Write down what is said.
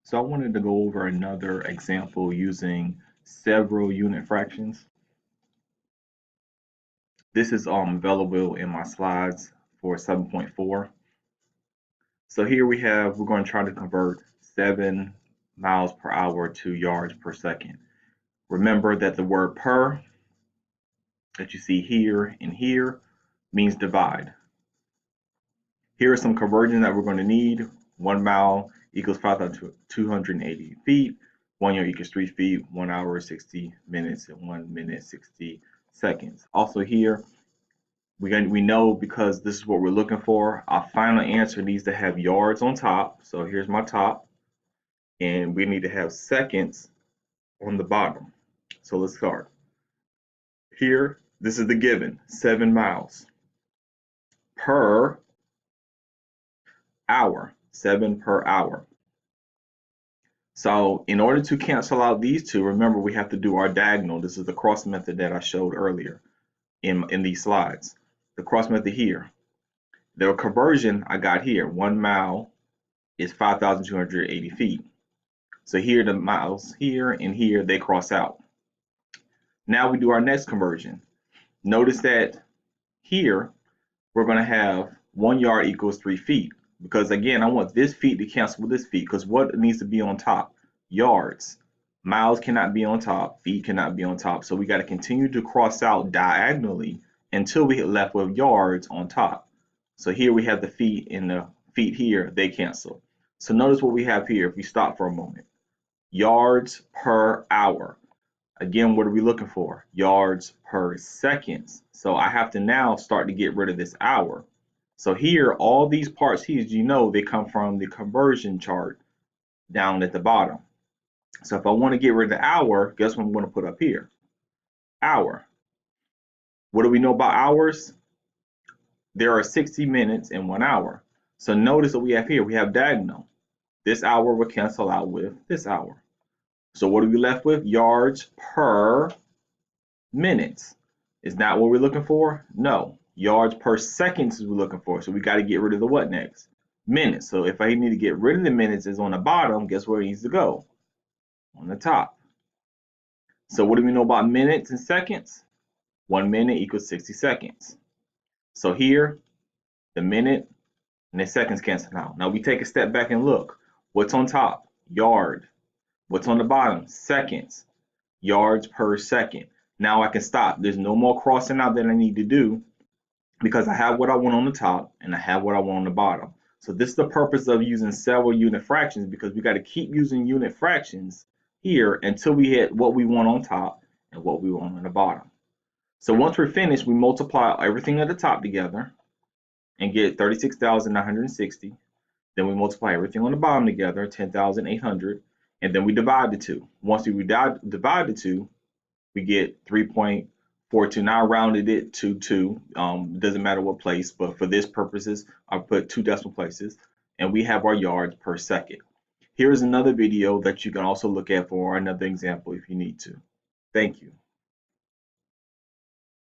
So I wanted to go over another example using several unit fractions. This is available in my slides for 7.4. So here we're going to try to convert 7 miles per hour to yards per second. Remember that the word per that you see here and here means divide. Here are some conversions that we're going to need. 1 mile equals 5,280 feet. 1 year equals 3 feet. 1 hour 60 minutes, and 1 minute 60 seconds. Also here, we know because this is what we're looking for. Our final answer needs to have yards on top. So here's my top, and we need to have seconds on the bottom. So let's start. Here, this is the given, 7 miles per hour, 7 per hour. So in order to cancel out these two, remember we have to do our diagonal. This is the cross method that I showed earlier in these slides. The cross method here. The conversion I got here, 1 mile is 5,280 feet. So here the miles here and here, they cross out. Now we do our next conversion. Notice that here we're going to have 1 yard equals 3 feet. Because again, I want this feet to cancel with this feet, because what needs to be on top? Yards. Miles cannot be on top, feet cannot be on top. So we got to continue to cross out diagonally until we get left with yards on top. So here we have the feet and the feet here, they cancel. So notice what we have here if we stop for a moment. Yards per hour. Again, what are we looking for? Yards per seconds. So I have to now start to get rid of this hour. So here, all these parts here, as you know, they come from the conversion chart down at the bottom. So if I want to get rid of the hour, guess what I'm going to put up here? Hour. What do we know about hours? There are 60 minutes in 1 hour. So notice what we have here. We have diagonal. This hour will cancel out with this hour. So what are we left with? Yards per minutes. Is that what we're looking for? No. Yards per seconds is what we're looking for. So we got to get rid of the what next? Minutes. So if I need to get rid of the minutes is on the bottom, guess where it needs to go? On the top. So what do we know about minutes and seconds? 1 minute equals 60 seconds. So here, the minute and the seconds cancel out. Now we take a step back and look. What's on top? Yard. What's on the bottom? Seconds. Yards per second. Now I can stop. There's no more crossing out that I need to do because I have what I want on the top and I have what I want on the bottom. So this is the purpose of using several unit fractions, because we got to keep using unit fractions here until we hit what we want on top and what we want on the bottom. So once we're finished, we multiply everything at the top together and get 36,960. Then we multiply everything on the bottom together, 10,800, and then we divide the two. Once we divide the two, we get 3.42. Now I rounded it to 2. Doesn't matter what place, but for this purposes, I put 2 decimal places, and we have our yards per second. Here's another video that you can also look at for another example if you need to. Thank you.